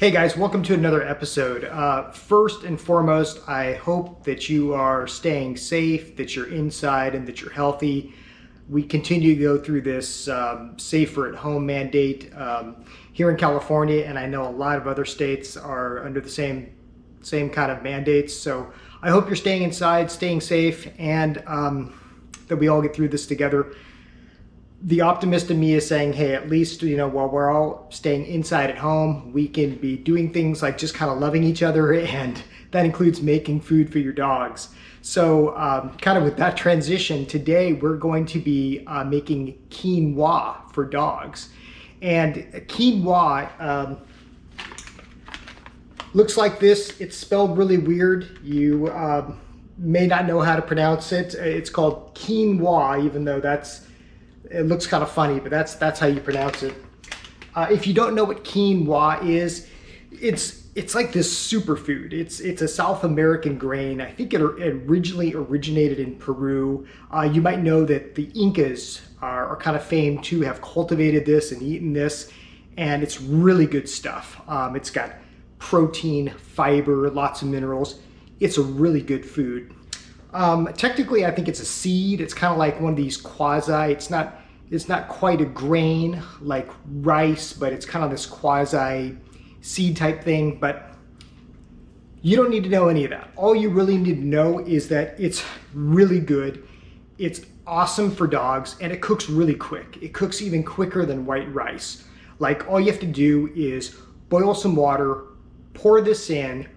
Hey guys, welcome to another episode. First and foremost, I hope that you are staying safe, that you're inside, and that you're healthy. We continue to go through this safer at home mandate here in California, and I know a lot of other states are under the same kind of mandates. So I hope you're staying inside, staying safe, and that we all get through this together. The optimist in me is saying, hey, at least, while we're all staying inside at home, we can be doing things like just kind of loving each other, and that includes making food for your dogs. So kind of with that transition, today we're going to be making quinoa for dogs. And quinoa looks like this. It's spelled really weird. You may not know how to pronounce it. It's called quinoa, even though it looks kind of funny, but that's how you pronounce it. If you don't know what quinoa is, it's like this superfood. It's a South American grain. I think it originally originated in Peru. You might know that the Incas are kind of famed to have cultivated this and eaten this, and it's really good stuff. It's got protein, fiber, lots of minerals. It's a really good food. Technically, I think it's a seed. It's kind of like one of these quasi. It's not quite a grain like rice, but it's kind of this quasi seed type thing. But you don't need to know any of that. All you really need to know is that it's really good. It's awesome for dogs, and it cooks really quick. It cooks even quicker than white rice. Like, all you have to do is boil some water, pour this in,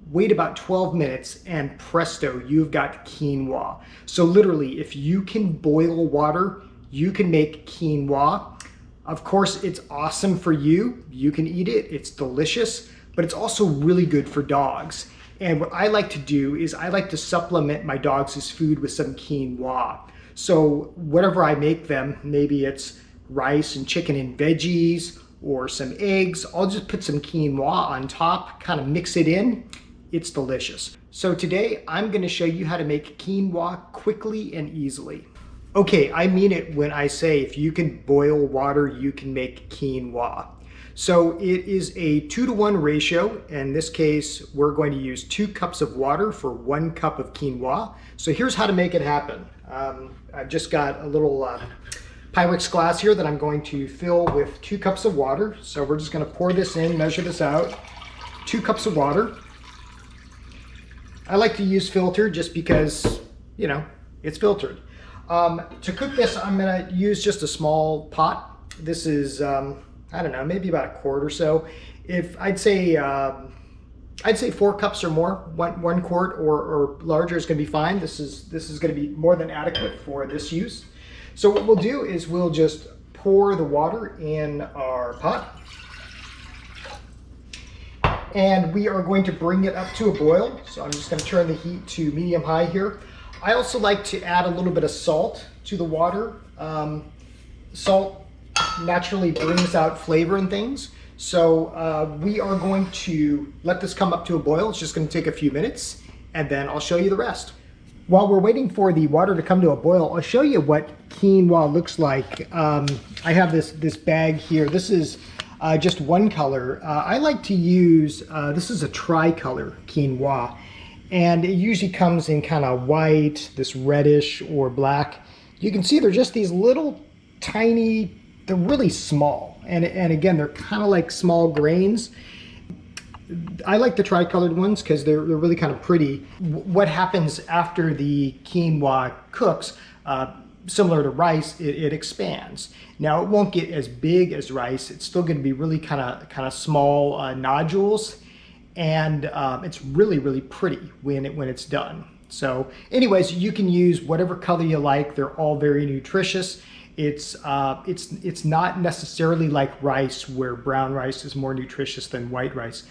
wait about 12 minutes, and presto, you've got quinoa. So literally, if you can boil water, you can make quinoa. Of course, it's awesome for you. You can eat it, it's delicious, but it's also really good for dogs. And what I like to do is I like to supplement my dogs' food with some quinoa. So whatever I make them, maybe it's rice and chicken and veggies or some eggs, I'll just put some quinoa on top, kind of mix it in. It's delicious. So today I'm going to show you how to make quinoa quickly and easily. Okay, I mean it when I say if you can boil water, you can make quinoa. So it is a 2-to-1 ratio. In this case, we're going to use 2 cups of water for 1 cup of quinoa. So here's how to make it happen. I've just got a little Pyrex glass here that I'm going to fill with 2 cups of water. So we're just going to pour this in, measure this out. 2 cups of water. I like to use filter just because, it's filtered. To cook this, I'm going to use just a small pot. This is, I don't know, maybe about a quart or so. If I'd say 4 cups or more, one quart or larger is going to be fine. This is going to be more than adequate for this use. So what we'll do is we'll just pour the water in our pot. And we are going to bring it up to a boil. So I'm just going to turn the heat to medium-high here. I also like to add a little bit of salt to the water. Salt naturally brings out flavor and things. So we are going to let this come up to a boil. It's just going to take a few minutes, and then I'll show you the rest. While we're waiting for the water to come to a boil, I'll show you what quinoa looks like. I have this bag here. This is just one color. I like to use, this is a tricolor quinoa, and it usually comes in kind of white, this reddish or black. You can see they're just these little tiny, they're really small. And again, they're kind of like small grains. I like the tricolored ones because they're really kind of pretty. What happens after the quinoa cooks, similar to rice, it expands. Now, it won't get as big as rice. It's still going to be really kind of small nodules, and it's really, really pretty when it's done. So anyways, you can use whatever color you like. They're all very nutritious. It's not necessarily like rice, where brown rice is more nutritious than white rice.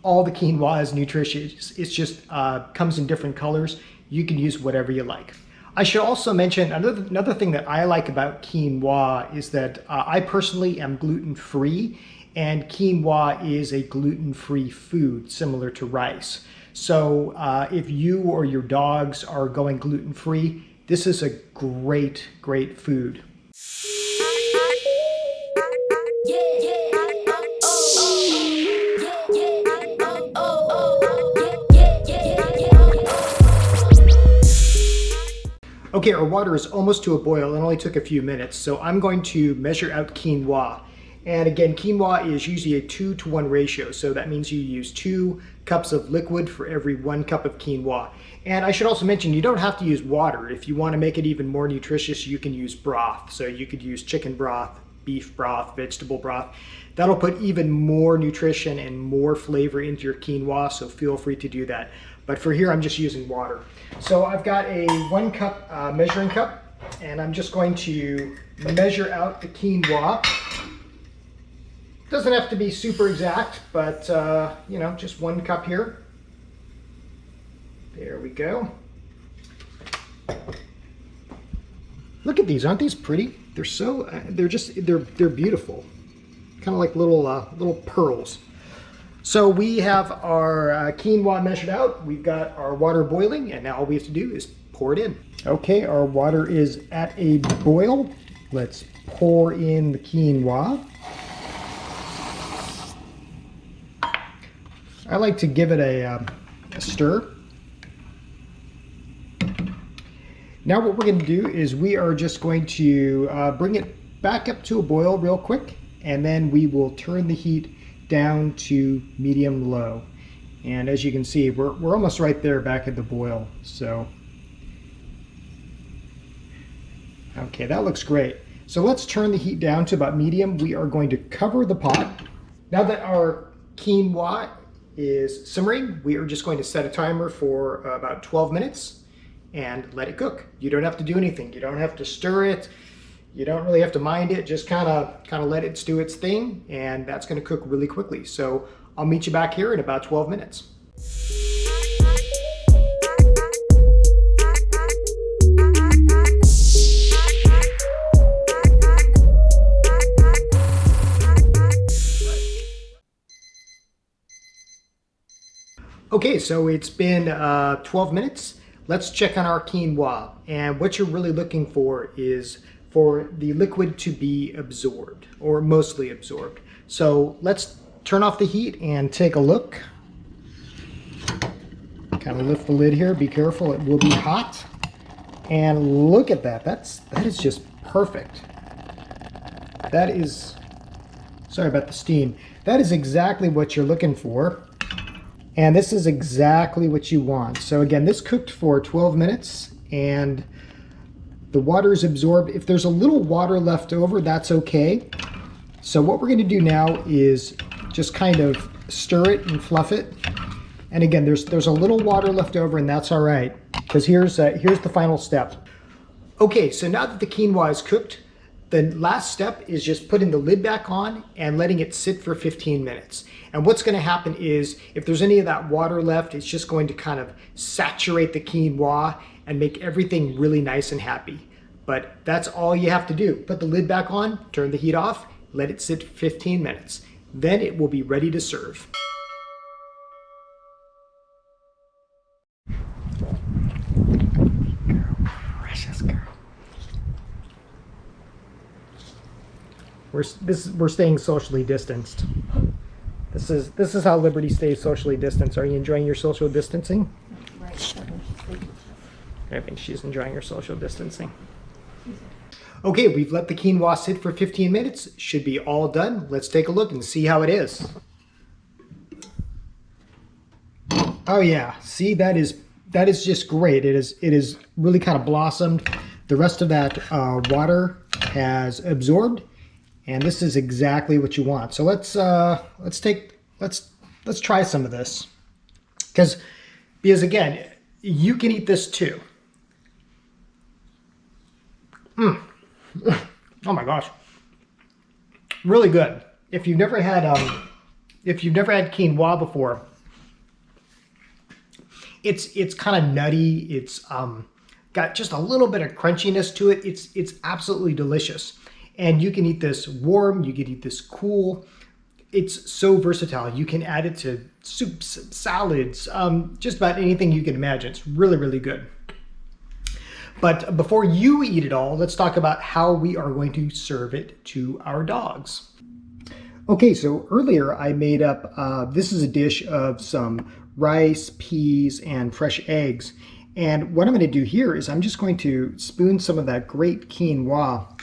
All the quinoa is nutritious. It's just comes in different colors. You can use whatever you like. I should also mention another thing that I like about quinoa is that I personally am gluten-free, and quinoa is a gluten-free food similar to rice. So if you or your dogs are going gluten-free, this is a great food. Okay, our water is almost to a boil. It only took a few minutes, so I'm going to measure out quinoa. And again, quinoa is usually a 2-to-1 ratio, so that means you use 2 cups of liquid for every 1 cup of quinoa. And I should also mention, you don't have to use water. If you want to make it even more nutritious, you can use broth. So you could use chicken broth, beef broth, vegetable broth. That'll put even more nutrition and more flavor into your quinoa, so feel free to do that. But for here, I'm just using water. So I've got a 1 cup measuring cup, and I'm just going to measure out the quinoa. Doesn't have to be super exact, but you know, just 1 cup here. There we go. Look at these, aren't these pretty? They're so, they're beautiful. Kind of like little pearls. So we have our quinoa measured out. We've got our water boiling, and now all we have to do is pour it in. Okay, our water is at a boil. Let's pour in the quinoa. I like to give it a stir. Now what we're going to do is we are just going to bring it back up to a boil real quick, and then we will turn the heat down to medium low. And as you can see, we're almost right there back at the boil. So okay, that looks great. So let's turn the heat down to about medium. We are going to cover the pot. Now that our quinoa is simmering, we are just going to set a timer for about 12 minutes and let it cook. You don't have to do anything. You don't have to stir it. You don't really have to mind it. Just kind of let it do its thing, and that's going to cook really quickly. So I'll meet you back here in about 12 minutes. Okay, so it's been 12 minutes. Let's check on our quinoa. And what you're really looking for is for the liquid to be absorbed, or mostly absorbed. So let's turn off the heat and take a look. Kind of lift the lid here, be careful, it will be hot. And look at that, that is just perfect. That is, sorry about the steam. That is exactly what you're looking for. And this is exactly what you want. So again, this cooked for 12 minutes and the water is absorbed. If there's a little water left over, that's okay. So what we're going to do now is just kind of stir it and fluff it. And again, there's a little water left over, and that's all right, because here's the final step. Okay, so now that the quinoa is cooked, the last step is just putting the lid back on and letting it sit for 15 minutes. And what's going to happen is, if there's any of that water left, it's just going to kind of saturate the quinoa and make everything really nice and happy. But that's all you have to do. Put the lid back on, turn the heat off, let it sit for 15 minutes. Then it will be ready to serve. Precious girl. We're staying socially distanced. This is how Liberty stays socially distanced. Are you enjoying your social distancing? Right. I think she's enjoying her social distancing. Okay, we've let the quinoa sit for 15 minutes. Should be all done. Let's take a look and see how it is. Oh yeah, see, that is just great. It is really kind of blossomed. The rest of that water has absorbed, and this is exactly what you want. So let's try some of this, because again, you can eat this too. Oh my gosh, really good. If you've never had quinoa before, it's kind of nutty. It's got just a little bit of crunchiness to it. It's absolutely delicious, and you can eat this warm. You can eat this cool. It's so versatile. You can add it to soups, salads, just about anything you can imagine. It's really, really good. But before you eat it all, let's talk about how we are going to serve it to our dogs. Okay, so earlier I made up, this is a dish of some rice, peas, and fresh eggs. And what I'm going to do here is I'm just going to spoon some of that great quinoa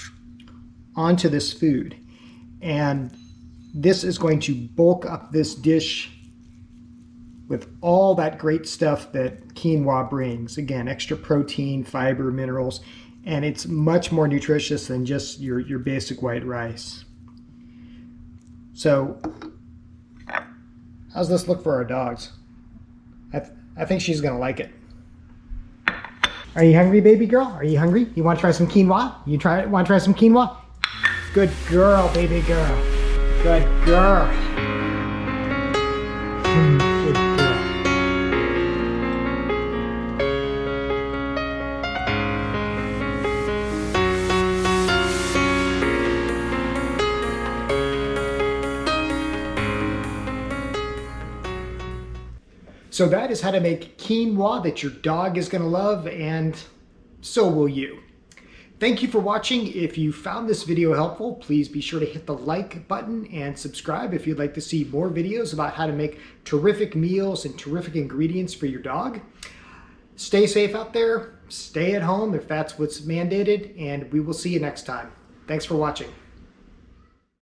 onto this food. And this is going to bulk up this dish with all that great stuff that quinoa brings. Again, extra protein, fiber, minerals, and it's much more nutritious than just your basic white rice. So, how's this look for our dogs? I think she's gonna like it. Are you hungry, baby girl? Are you hungry? You want to try some quinoa? Want to try some quinoa? Good girl, baby girl. Good girl. Good girl. So that is how to make quinoa that your dog is going to love, and so will you. Thank you for watching. If you found this video helpful, please be sure to hit the like button and subscribe if you'd like to see more videos about how to make terrific meals and terrific ingredients for your dog. Stay safe out there, stay at home if that's what's mandated, and we will see you next time. Thanks for watching.